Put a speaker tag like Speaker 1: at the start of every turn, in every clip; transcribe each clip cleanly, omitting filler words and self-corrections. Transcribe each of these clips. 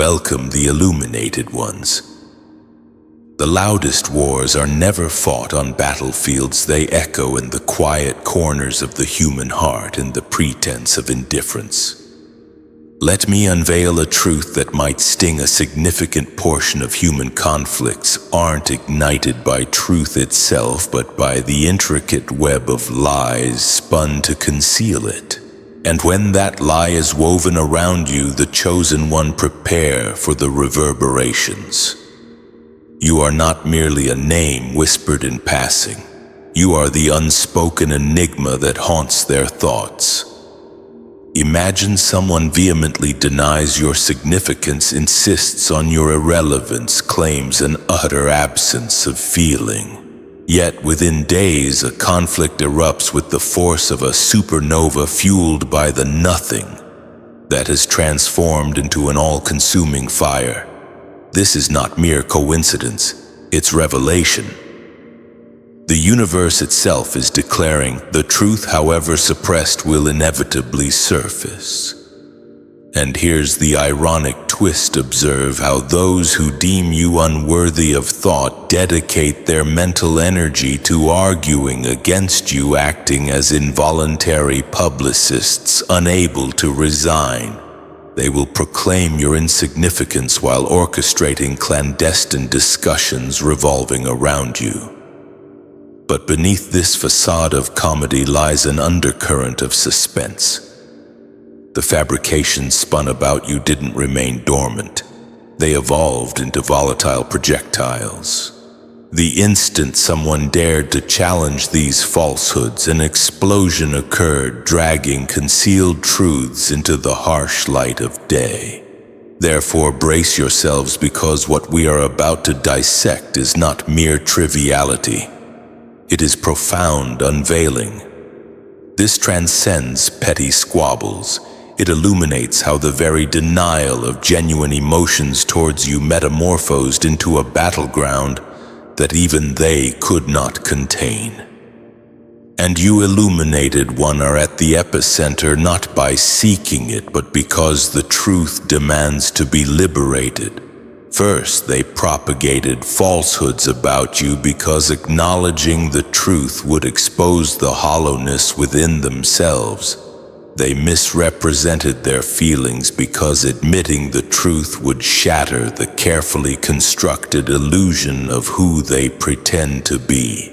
Speaker 1: Welcome the illuminated ones. The loudest wars are never fought on battlefields, they echo in the quiet corners of the human heart in the pretense of indifference. Let me unveil a truth that might sting. A significant portion of human conflicts aren't ignited by truth itself, but by the intricate web of lies spun to conceal it. And when that lie is woven around you, the chosen one, prepare for the reverberations. You are not merely a name whispered in passing. You are the unspoken enigma that haunts their thoughts. Imagine someone vehemently denies your significance, insists on your irrelevance, claims an utter absence of feeling. Yet within days, a conflict erupts with the force of a supernova, fueled by the nothing that has transformed into an all-consuming fire. This is not mere coincidence, it's revelation. The universe itself is declaring the truth, however suppressed, will inevitably surface. And here's the ironic twist: observe how those who deem you unworthy of thought dedicate their mental energy to arguing against you, acting as involuntary publicists unable to resign. They will proclaim your insignificance while orchestrating clandestine discussions revolving around you. But beneath this facade of comedy lies an undercurrent of suspense. The fabrications spun about you didn't remain dormant. They evolved into volatile projectiles. The instant someone dared to challenge these falsehoods, an explosion occurred, dragging concealed truths into the harsh light of day. Therefore, brace yourselves, because what we are about to dissect is not mere triviality. It is profound unveiling. This transcends petty squabbles. It illuminates how the very denial of genuine emotions towards you metamorphosed into a battleground that even they could not contain. And you, illuminated one, are at the epicenter, not by seeking it, but because the truth demands to be liberated. First, they propagated falsehoods about you because acknowledging the truth would expose the hollowness within themselves. They misrepresented their feelings because admitting the truth would shatter the carefully constructed illusion of who they pretend to be.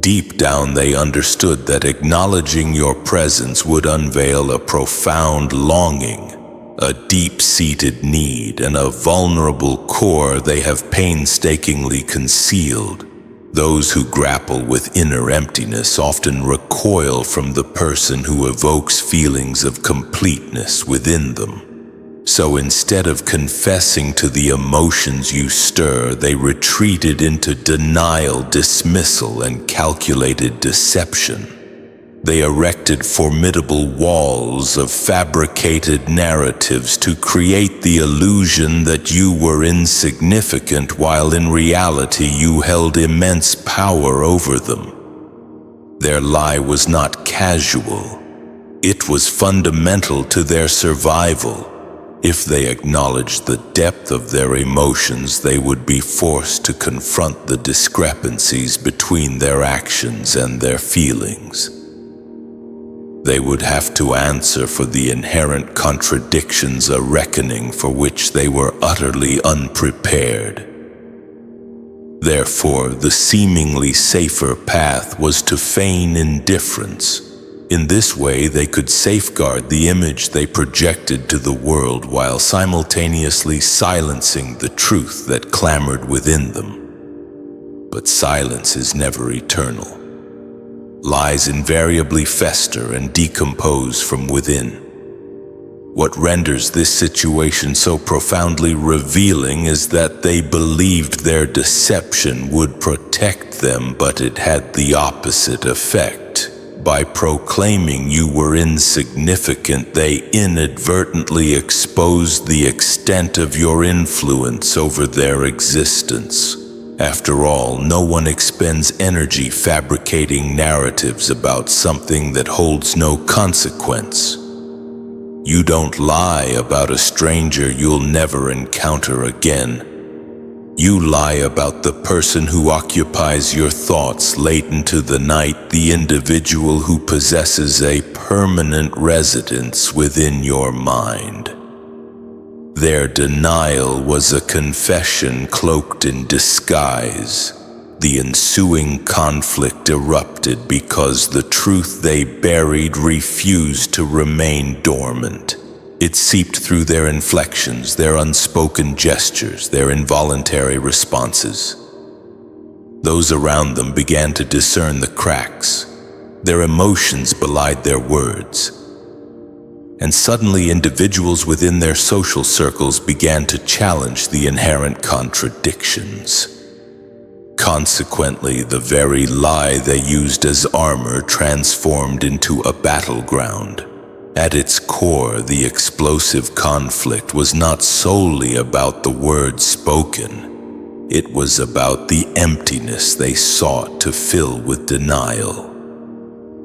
Speaker 1: Deep down, they understood that acknowledging your presence would unveil a profound longing, a deep-seated need, and a vulnerable core they have painstakingly concealed. Those who grapple with inner emptiness often recoil from the person who evokes feelings of completeness within them. So instead of confessing to the emotions you stir, they retreated into denial, dismissal, and calculated deception. They erected formidable walls of fabricated narratives to create the illusion that you were insignificant, while in reality you held immense power over them. Their lie was not casual. It was fundamental to their survival. If they acknowledged the depth of their emotions, they would be forced to confront the discrepancies between their actions and their feelings. They would have to answer for the inherent contradictions, a reckoning for which they were utterly unprepared. Therefore, the seemingly safer path was to feign indifference. In this way, they could safeguard the image they projected to the world while simultaneously silencing the truth that clamored within them. But silence is never eternal. Lies invariably fester and decompose from within. What renders this situation so profoundly revealing is that they believed their deception would protect them, but it had the opposite effect. By proclaiming you were insignificant, they inadvertently exposed the extent of your influence over their existence. After all, no one expends energy fabricating narratives about something that holds no consequence. You don't lie about a stranger you'll never encounter again. You lie about the person who occupies your thoughts late into the night, the individual who possesses a permanent residence within your mind. Their denial was a confession cloaked in disguise. The ensuing conflict erupted because the truth they buried refused to remain dormant. It seeped through their inflections, their unspoken gestures, their involuntary responses. Those around them began to discern the cracks. Their emotions belied their words. And suddenly individuals within their social circles began to challenge the inherent contradictions. Consequently, the very lie they used as armor transformed into a battleground. At its core, the explosive conflict was not solely about the words spoken. It was about the emptiness they sought to fill with denial.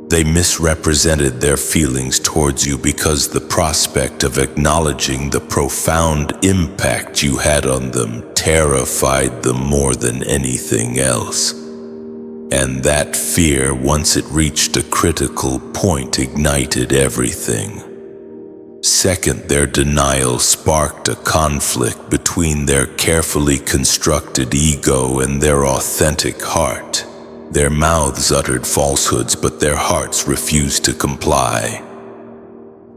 Speaker 1: They misrepresented their feelings towards you because the prospect of acknowledging the profound impact you had on them terrified them more than anything else. And that fear, once it reached a critical point, ignited everything. Second, their denial sparked a conflict between their carefully constructed ego and their authentic heart. Their mouths uttered falsehoods, but their hearts refused to comply.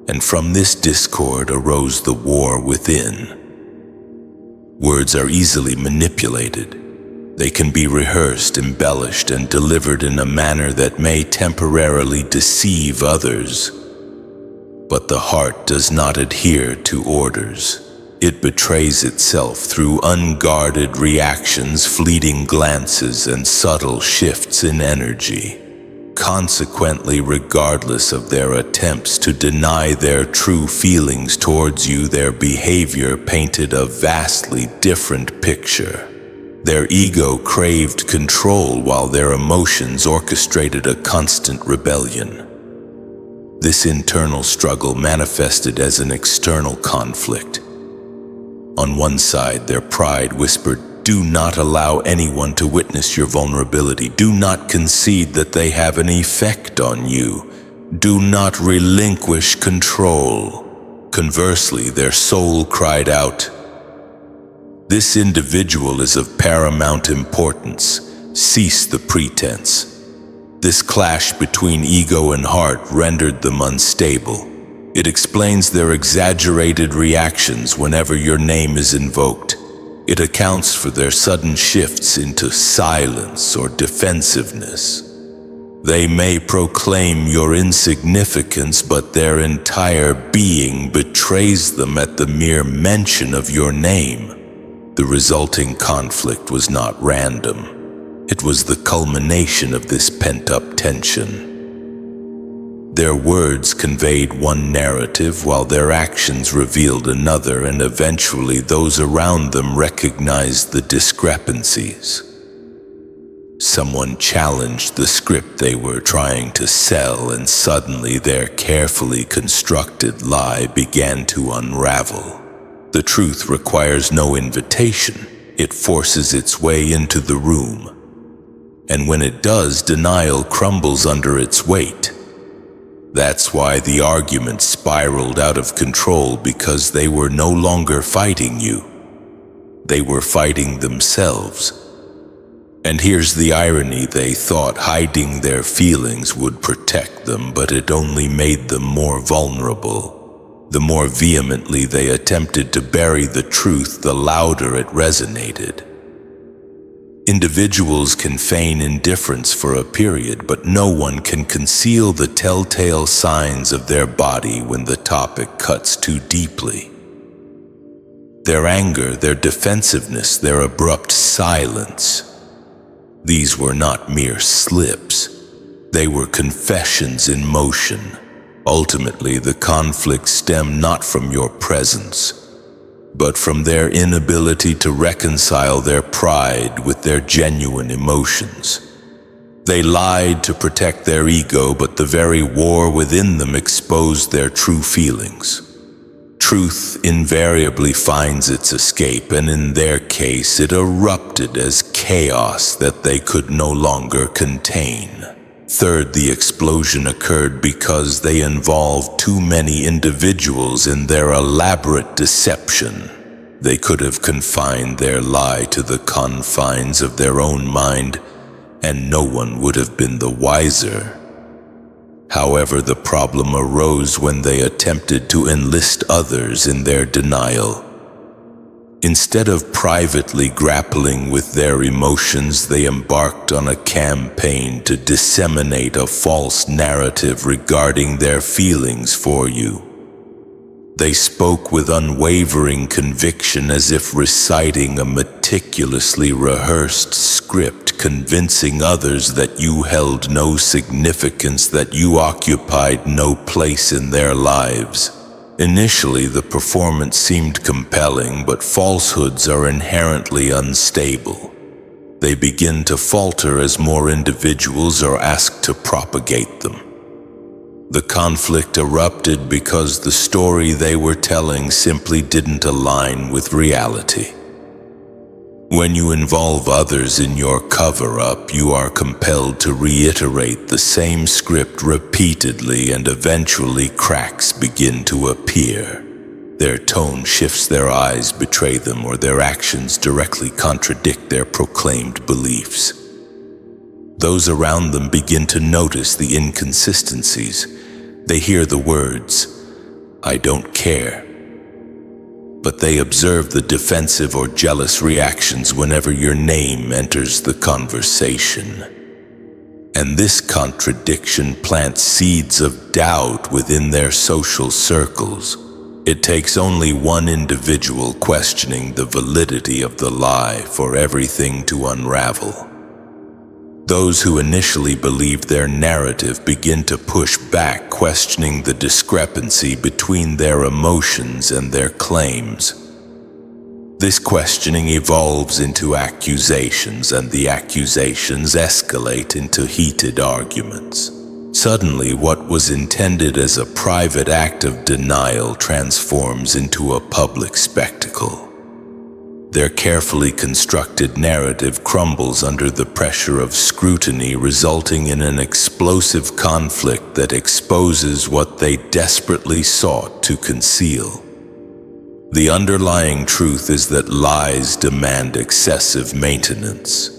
Speaker 1: And from this discord arose the war within. Words are easily manipulated. They can be rehearsed, embellished, and delivered in a manner that may temporarily deceive others. But the heart does not adhere to orders. It betrays itself through unguarded reactions, fleeting glances, and subtle shifts in energy. Consequently, regardless of their attempts to deny their true feelings towards you, their behavior painted a vastly different picture. Their ego craved control while their emotions orchestrated a constant rebellion. This internal struggle manifested as an external conflict. On one side, their pride whispered, "Do not allow anyone to witness your vulnerability. Do not concede that they have an effect on you. Do not relinquish control." Conversely, their soul cried out, "This individual is of paramount importance. Cease the pretense." This clash between ego and heart rendered them unstable. It explains their exaggerated reactions whenever your name is invoked. It accounts for their sudden shifts into silence or defensiveness. They may proclaim your insignificance, but their entire being betrays them at the mere mention of your name. The resulting conflict was not random. It was the culmination of this pent-up tension. Their words conveyed one narrative while their actions revealed another, and eventually those around them recognized the discrepancies. Someone challenged the script they were trying to sell, and suddenly their carefully constructed lie began to unravel. The truth requires no invitation. It forces its way into the room. And when it does, denial crumbles under its weight. That's why the argument spiraled out of control, because they were no longer fighting you. They were fighting themselves. And here's the irony: they thought hiding their feelings would protect them, but it only made them more vulnerable. The more vehemently they attempted to bury the truth, the louder it resonated. Individuals can feign indifference for a period, but no one can conceal the telltale signs of their body when the topic cuts too deeply. Their anger, their defensiveness, their abrupt silence. These were not mere slips. They were confessions in motion. Ultimately, the conflict stemmed not from your presence, but from their inability to reconcile their pride with their genuine emotions. They lied to protect their ego, but the very war within them exposed their true feelings. Truth invariably finds its escape, and in their case it erupted as chaos that they could no longer contain. Third, the explosion occurred because they involved too many individuals in their elaborate deception. They could have confined their lie to the confines of their own mind, and no one would have been the wiser. However, the problem arose when they attempted to enlist others in their denial. Instead of privately grappling with their emotions, they embarked on a campaign to disseminate a false narrative regarding their feelings for you. They spoke with unwavering conviction, as if reciting a meticulously rehearsed script, convincing others that you held no significance, that you occupied no place in their lives. Initially, the performance seemed compelling, but falsehoods are inherently unstable. They begin to falter as more individuals are asked to propagate them. The conflict erupted because the story they were telling simply didn't align with reality. When you involve others in your cover-up, you are compelled to reiterate the same script repeatedly, and eventually cracks begin to appear. Their tone shifts, their eyes betray them, or their actions directly contradict their proclaimed beliefs. Those around them begin to notice the inconsistencies. They hear the words, "I don't care," but they observe the defensive or jealous reactions whenever your name enters the conversation. And this contradiction plants seeds of doubt within their social circles. It takes only one individual questioning the validity of the lie for everything to unravel. Those who initially believed their narrative begin to push back, questioning the discrepancy between their emotions and their claims. This questioning evolves into accusations, and the accusations escalate into heated arguments. Suddenly, what was intended as a private act of denial transforms into a public spectacle. Their carefully constructed narrative crumbles under the pressure of scrutiny, resulting in an explosive conflict that exposes what they desperately sought to conceal. The underlying truth is that lies demand excessive maintenance.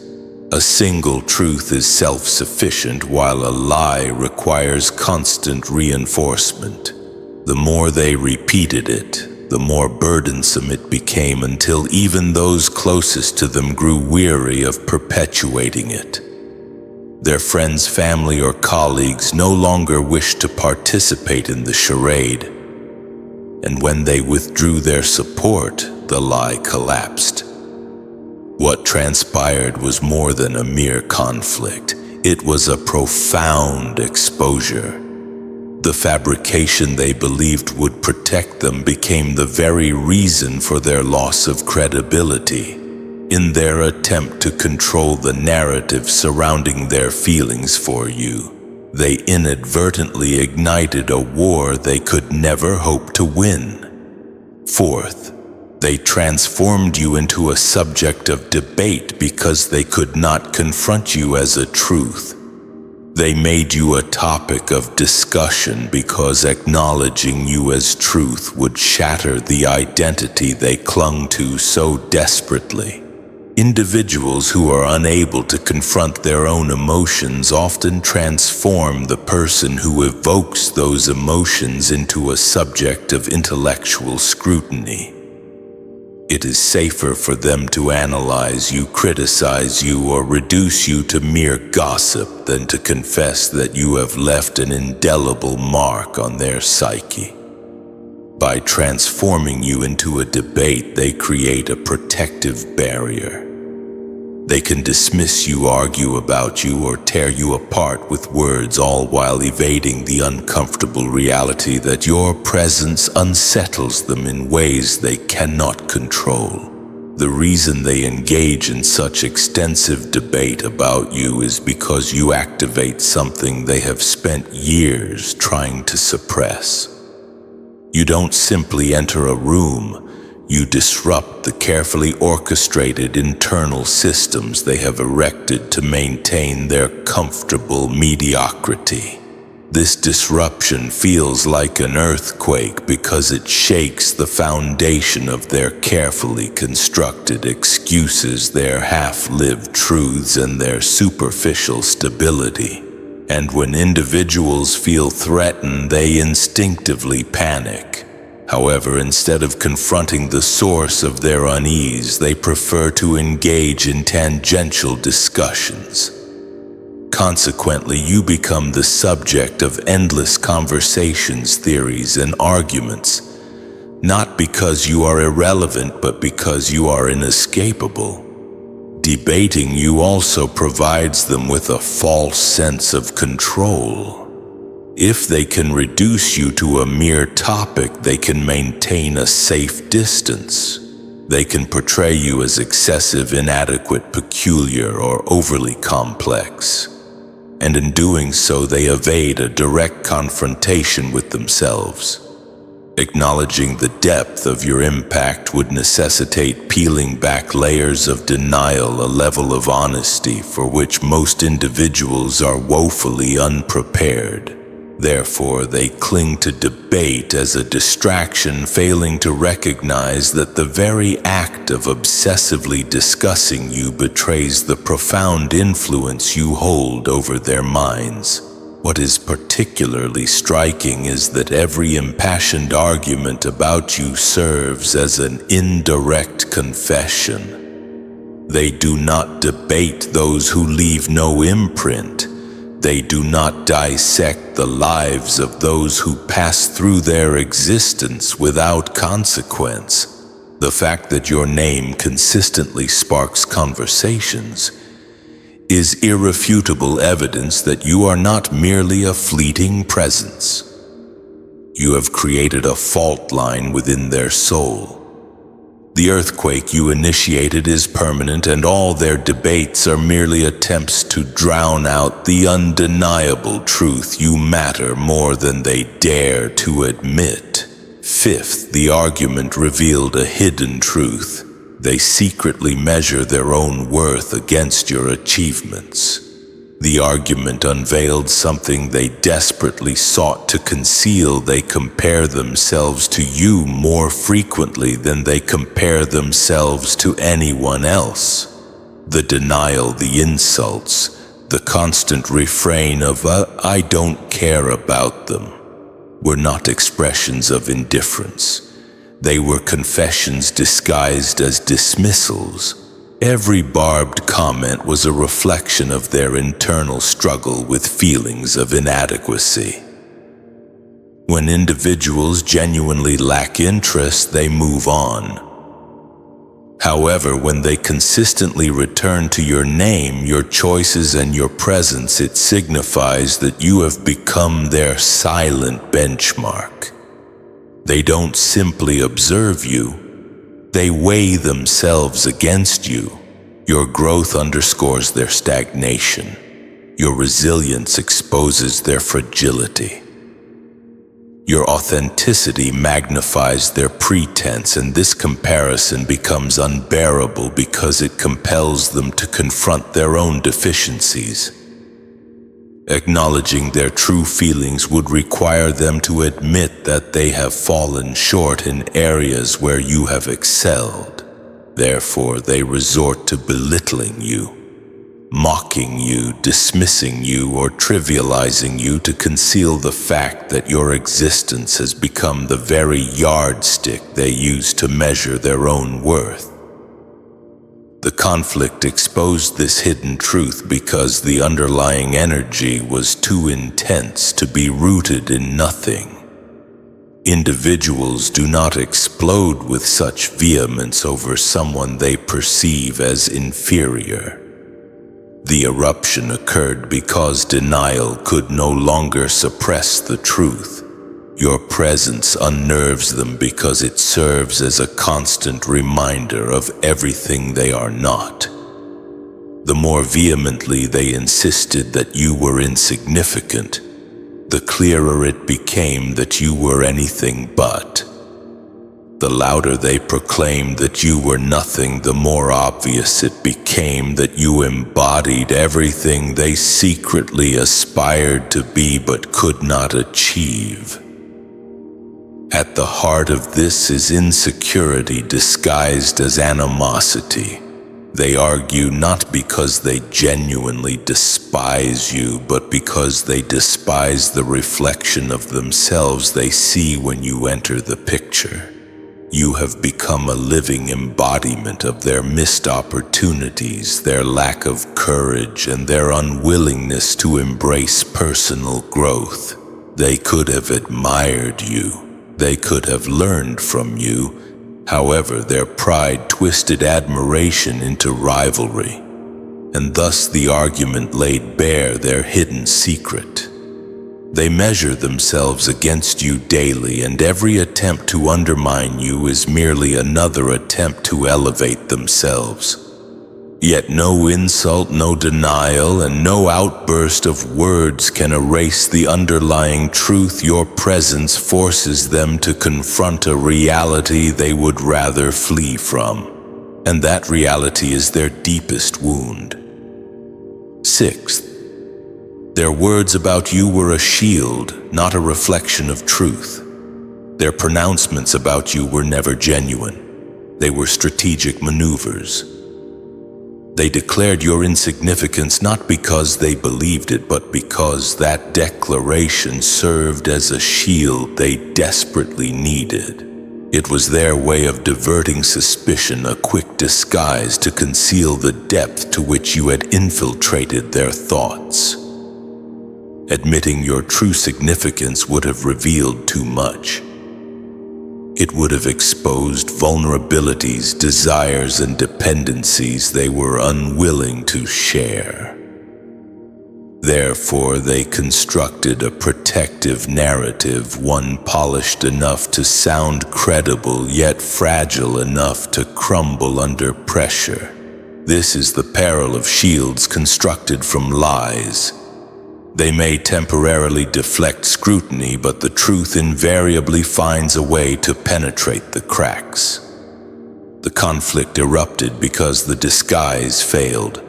Speaker 1: A single truth is self-sufficient, while a lie requires constant reinforcement. The more they repeated it, the more burdensome it became, until even those closest to them grew weary of perpetuating it. Their friends, family, or colleagues no longer wished to participate in the charade, and when they withdrew their support, the lie collapsed. What transpired was more than a mere conflict. It was a profound exposure. The fabrication they believed would protect them became the very reason for their loss of credibility. In their attempt to control the narrative surrounding their feelings for you, they inadvertently ignited a war they could never hope to win. Fourth, they transformed you into a subject of debate because they could not confront you as a truth. They made you a topic of discussion because acknowledging you as truth would shatter the identity they clung to so desperately. Individuals who are unable to confront their own emotions often transform the person who evokes those emotions into a subject of intellectual scrutiny. It is safer for them to analyze you, criticize you, or reduce you to mere gossip than to confess that you have left an indelible mark on their psyche. By transforming you into a debate, they create a protective barrier. They can dismiss you, argue about you, or tear you apart with words, all while evading the uncomfortable reality that your presence unsettles them in ways they cannot control. The reason they engage in such extensive debate about you is because you activate something they have spent years trying to suppress. You don't simply enter a room, you disrupt the carefully orchestrated internal systems they have erected to maintain their comfortable mediocrity. This disruption feels like an earthquake because it shakes the foundation of their carefully constructed excuses, their half-lived truths, and their superficial stability. And when individuals feel threatened, they instinctively panic. However, instead of confronting the source of their unease, they prefer to engage in tangential discussions. Consequently, you become the subject of endless conversations, theories, and arguments, not because you are irrelevant, but because you are inescapable. Debating you also provides them with a false sense of control. If they can reduce you to a mere topic, they can maintain a safe distance. They can portray you as excessive, inadequate, peculiar, or overly complex. And in doing so, they evade a direct confrontation with themselves. Acknowledging the depth of your impact would necessitate peeling back layers of denial, a level of honesty for which most individuals are woefully unprepared. Therefore, they cling to debate as a distraction, failing to recognize that the very act of obsessively discussing you betrays the profound influence you hold over their minds. What is particularly striking is that every impassioned argument about you serves as an indirect confession. They do not debate those who leave no imprint. They do not dissect the lives of those who pass through their existence without consequence. The fact that your name consistently sparks conversations is irrefutable evidence that you are not merely a fleeting presence. You have created a fault line within their soul. The earthquake you initiated is permanent, and all their debates are merely attempts to drown out the undeniable truth you matter more than they dare to admit. Fifth, the argument revealed a hidden truth. They secretly measure their own worth against your achievements. The argument unveiled something they desperately sought to conceal. They compare themselves to you more frequently than they compare themselves to anyone else. The denial, the insults, the constant refrain of "I don't care about them" were not expressions of indifference. They were confessions disguised as dismissals. Every barbed comment was a reflection of their internal struggle with feelings of inadequacy. When individuals genuinely lack interest, they move on. However, when they consistently return to your name, your choices, and your presence, it signifies that you have become their silent benchmark. They don't simply observe you. They weigh themselves against you. Your growth underscores their stagnation. Your resilience exposes their fragility. Your authenticity magnifies their pretense, and this comparison becomes unbearable because it compels them to confront their own deficiencies. Acknowledging their true feelings would require them to admit that they have fallen short in areas where you have excelled. Therefore, they resort to belittling you, mocking you, dismissing you, or trivializing you to conceal the fact that your existence has become the very yardstick they use to measure their own worth. The conflict exposed this hidden truth because the underlying energy was too intense to be rooted in nothing. Individuals do not explode with such vehemence over someone they perceive as inferior. The eruption occurred because denial could no longer suppress the truth. Your presence unnerves them because it serves as a constant reminder of everything they are not. The more vehemently they insisted that you were insignificant, the clearer it became that you were anything but. The louder they proclaimed that you were nothing, the more obvious it became that you embodied everything they secretly aspired to be but could not achieve. At the heart of this is insecurity disguised as animosity. They argue not because they genuinely despise you, but because they despise the reflection of themselves they see when you enter the picture. You have become a living embodiment of their missed opportunities, their lack of courage, and their unwillingness to embrace personal growth. They could have admired you. They could have learned from you. However, their pride twisted admiration into rivalry, and thus the argument laid bare their hidden secret. They measure themselves against you daily, and every attempt to undermine you is merely another attempt to elevate themselves. Yet no insult, no denial, and no outburst of words can erase the underlying truth. Your presence forces them to confront a reality they would rather flee from, and that reality is their deepest wound. Sixth, their words about you were a shield, not a reflection of truth. Their pronouncements about you were never genuine. They were strategic maneuvers. They declared your insignificance not because they believed it, but because that declaration served as a shield they desperately needed. It was their way of diverting suspicion, a quick disguise to conceal the depth to which you had infiltrated their thoughts. Admitting your true significance would have revealed too much. It would have exposed vulnerabilities, desires, and dependencies they were unwilling to share. Therefore, they constructed a protective narrative, one polished enough to sound credible, yet fragile enough to crumble under pressure. This is the peril of shields constructed from lies. They may temporarily deflect scrutiny, but the truth invariably finds a way to penetrate the cracks. The conflict erupted because the disguise failed.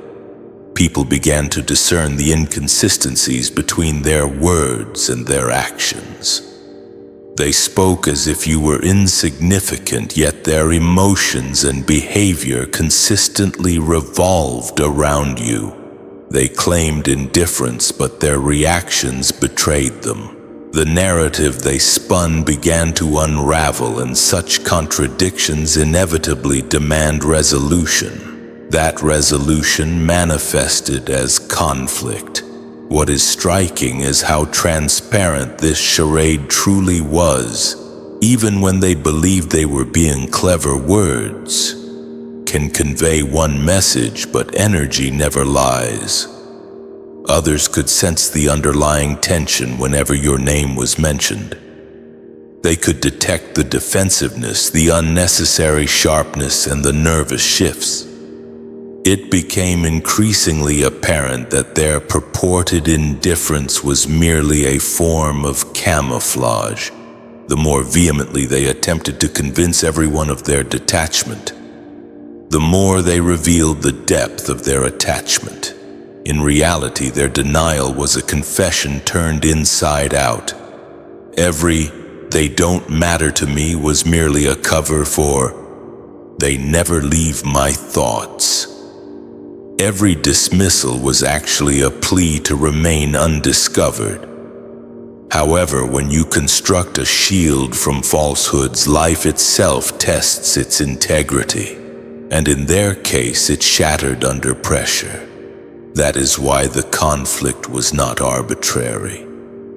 Speaker 1: People began to discern the inconsistencies between their words and their actions. They spoke as if you were insignificant, yet their emotions and behavior consistently revolved around you. They claimed indifference, but their reactions betrayed them. The narrative they spun began to unravel, and such contradictions inevitably demand resolution. That resolution manifested as conflict. What is striking is how transparent this charade truly was. Even when they believed they were being clever, words can convey one message, but energy never lies. Others could sense the underlying tension whenever your name was mentioned. They could detect the defensiveness, the unnecessary sharpness, and the nervous shifts. It became increasingly apparent that their purported indifference was merely a form of camouflage. The more vehemently they attempted to convince everyone of their detachment, the more they revealed the depth of their attachment. In reality, their denial was a confession turned inside out. Every "they don't matter to me" was merely a cover for "they never leave my thoughts." Every dismissal was actually a plea to remain undiscovered. However, when you construct a shield from falsehoods, life itself tests its integrity. And in their case, it shattered under pressure. That is why the conflict was not arbitrary.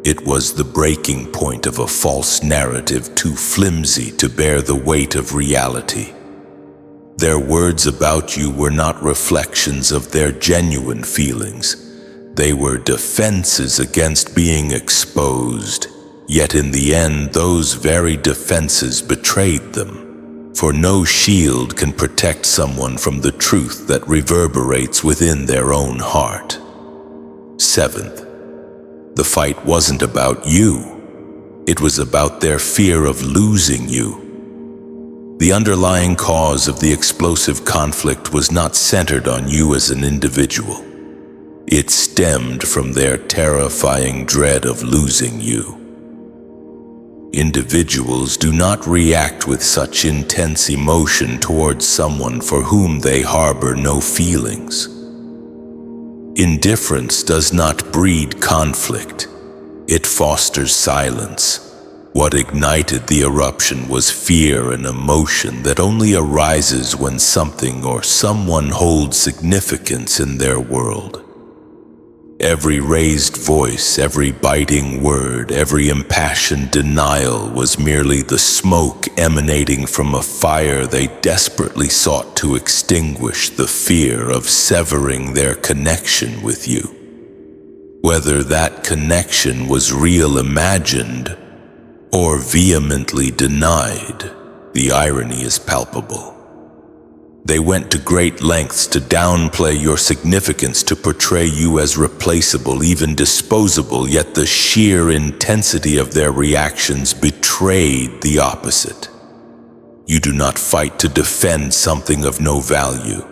Speaker 1: It was the breaking point of a false narrative too flimsy to bear the weight of reality. Their words about you were not reflections of their genuine feelings. They were defenses against being exposed. Yet in the end, those very defenses betrayed them. For no shield can protect someone from the truth that reverberates within their own heart. Seventh, The fight wasn't about you. It was about their fear of losing you. The underlying cause of the explosive conflict was not centered on you as an individual. It stemmed from their terrifying dread of losing you. Individuals do not react with such intense emotion towards someone for whom they harbor no feelings. Indifference does not breed conflict. It fosters silence. What ignited the eruption was fear, an emotion that only arises when something or someone holds significance in their world. Every raised voice, every biting word, every impassioned denial was merely the smoke emanating from a fire they desperately sought to extinguish, the fear of severing their connection with you. Whether that connection was real imagined or vehemently denied, the irony is palpable. They went to great lengths to downplay your significance, to portray you as replaceable, even disposable, yet the sheer intensity of their reactions betrayed the opposite. You do not fight to defend something of no value.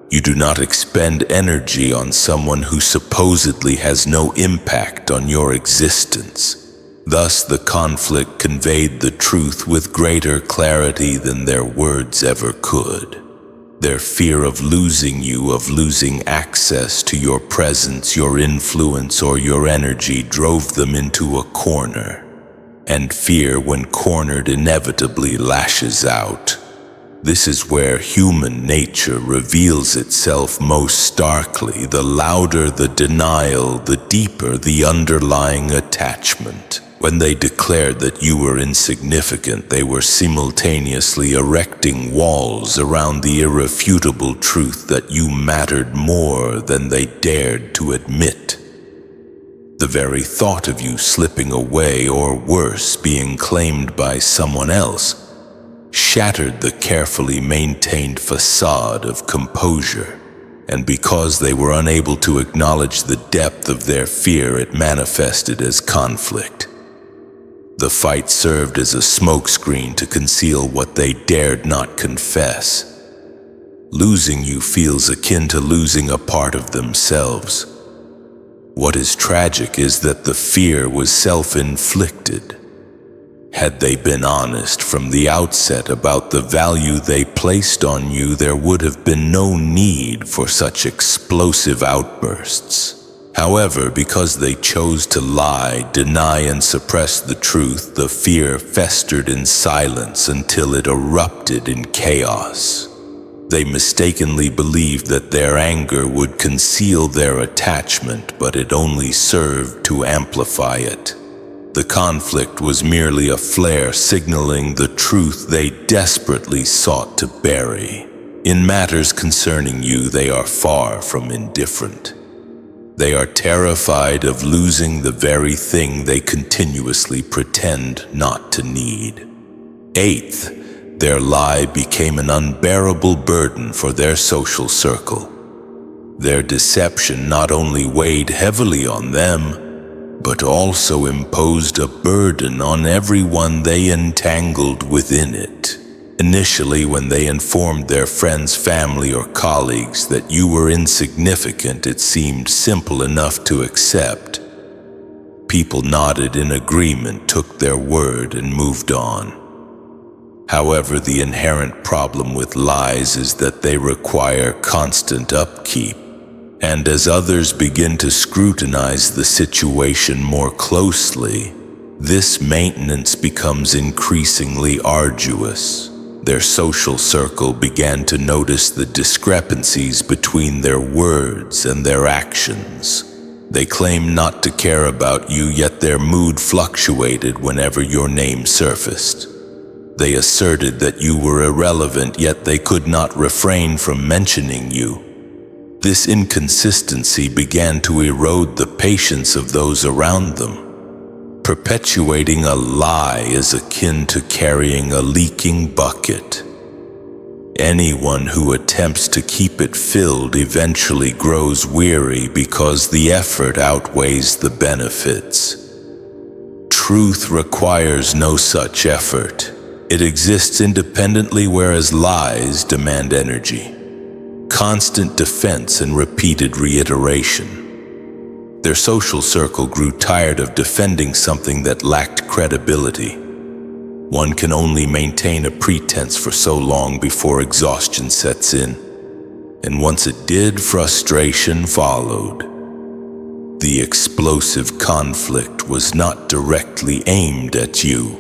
Speaker 1: You do not expend energy on someone who supposedly has no impact on your existence. Thus, the conflict conveyed the truth with greater clarity than their words ever could. Their fear of losing you, of losing access to your presence, your influence, or your energy drove them into a corner. And fear, when cornered, inevitably lashes out. This is where human nature reveals itself most starkly. The louder the denial, the deeper the underlying attachment. When they declared that you were insignificant, they were simultaneously erecting walls around the irrefutable truth that you mattered more than they dared to admit. The very thought of you slipping away, or worse, being claimed by someone else, shattered the carefully maintained facade of composure. And because they were unable to acknowledge the depth of their fear, it manifested as conflict. The fight served as a smokescreen to conceal what they dared not confess. Losing you feels akin to losing a part of themselves. What is tragic is that the fear was self-inflicted. Had they been honest from the outset about the value they placed on you, there would have been no need for such explosive outbursts. However, because they chose to lie, deny, and suppress the truth, the fear festered in silence until it erupted in chaos. They mistakenly believed that their anger would conceal their attachment, but it only served to amplify it. The conflict was merely a flare signaling the truth they desperately sought to bury. In matters concerning you, they are far from indifferent. They are terrified of losing the very thing they continuously pretend not to need. Eighth, their lie became an unbearable burden for their social circle. Their deception not only weighed heavily on them, but also imposed a burden on everyone they entangled within it. Initially, when they informed their friends, family, or colleagues that you were insignificant, it seemed simple enough to accept. People nodded in agreement, took their word, and moved on. However, the inherent problem with lies is that they require constant upkeep. And as others begin to scrutinize the situation more closely, this maintenance becomes increasingly arduous. Their social circle began to notice the discrepancies between their words and their actions. They claimed not to care about you, yet their mood fluctuated whenever your name surfaced. They asserted that you were irrelevant, yet they could not refrain from mentioning you. This inconsistency began to erode the patience of those around them. Perpetuating a lie is akin to carrying a leaking bucket. Anyone who attempts to keep it filled eventually grows weary because the effort outweighs the benefits. Truth requires no such effort. It exists independently, whereas lies demand energy, constant defense, and repeated reiteration. Their social circle grew tired of defending something that lacked credibility. One can only maintain a pretense for so long before exhaustion sets in. And once it did, frustration followed. The explosive conflict was not directly aimed at you.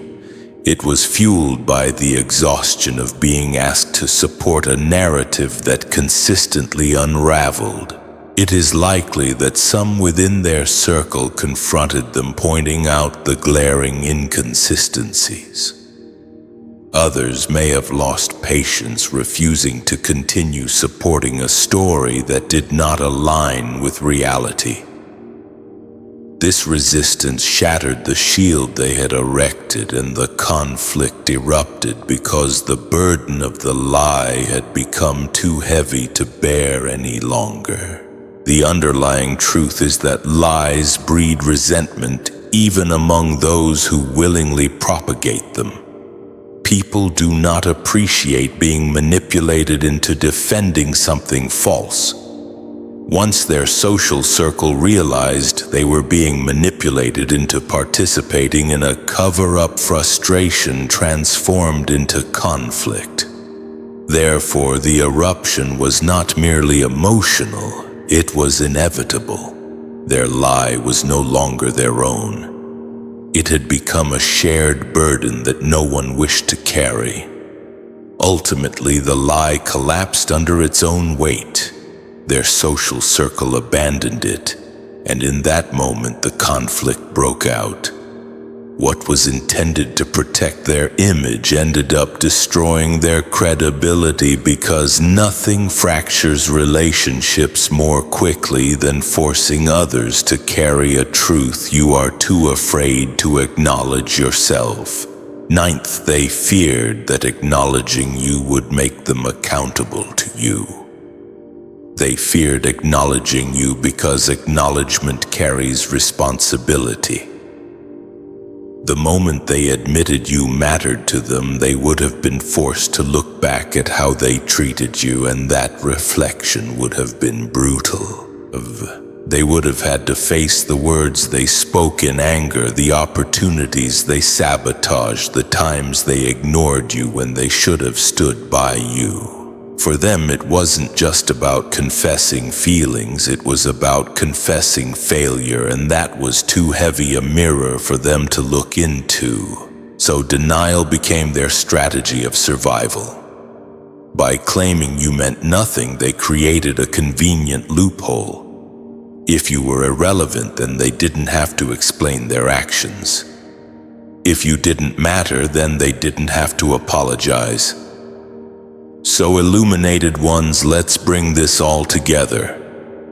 Speaker 1: It was fueled by the exhaustion of being asked to support a narrative that consistently unraveled. It is likely that some within their circle confronted them, pointing out the glaring inconsistencies. Others may have lost patience, refusing to continue supporting a story that did not align with reality. This resistance shattered the shield they had erected, and the conflict erupted because the burden of the lie had become too heavy to bear any longer. The underlying truth is that lies breed resentment even among those who willingly propagate them. People do not appreciate being manipulated into defending something false. Once their social circle realized they were being manipulated into participating in a cover-up, frustration transformed into conflict. Therefore, the eruption was not merely emotional, it was inevitable. Their lie was no longer their own. It had become a shared burden that no one wished to carry. Ultimately, the lie collapsed under its own weight. Their social circle abandoned it, and in that moment the conflict broke out. What was intended to protect their image ended up destroying their credibility, because nothing fractures relationships more quickly than forcing others to carry a truth you are too afraid to acknowledge yourself. Ninth, they feared that acknowledging you would make them accountable to you. They feared acknowledging you because acknowledgement carries responsibility. The moment they admitted you mattered to them, they would have been forced to look back at how they treated you, and that reflection would have been brutal. They would have had to face the words they spoke in anger, the opportunities they sabotaged, the times they ignored you when they should have stood by you. For them, it wasn't just about confessing feelings, it was about confessing failure, and that was too heavy a mirror for them to look into. So denial became their strategy of survival. By claiming you meant nothing, they created a convenient loophole. If you were irrelevant, then they didn't have to explain their actions. If you didn't matter, then they didn't have to apologize. So, illuminated ones, let's bring this all together.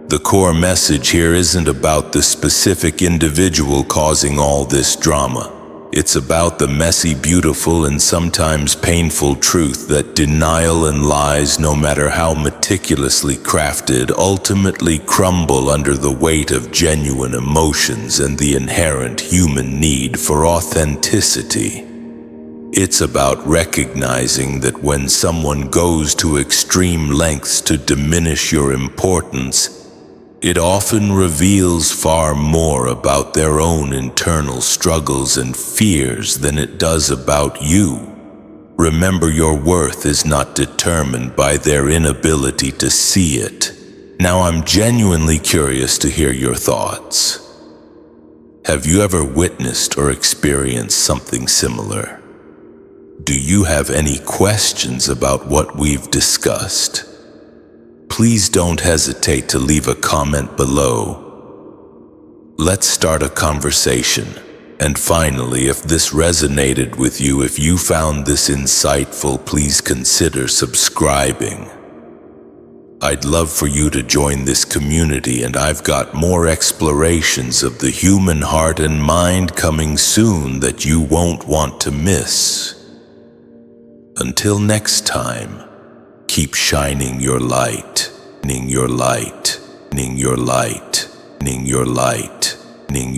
Speaker 1: The core message here isn't about the specific individual causing all this drama. It's about the messy, beautiful, and sometimes painful truth that denial and lies, no matter how meticulously crafted, ultimately crumble under the weight of genuine emotions and the inherent human need for authenticity. It's about recognizing that when someone goes to extreme lengths to diminish your importance, it often reveals far more about their own internal struggles and fears than it does about you. Remember, your worth is not determined by their inability to see it. Now, I'm genuinely curious to hear your thoughts. Have you ever witnessed or experienced something similar? Do you have any questions about what we've discussed? Please don't hesitate to leave a comment below. Let's start a conversation. And finally, if this resonated with you, if you found this insightful, please consider subscribing. I'd love for you to join this community, and I've got more explorations of the human heart and mind coming soon that you won't want to miss. Until next time, Keep shining your light, ning your light, ning your light, ning your light, ning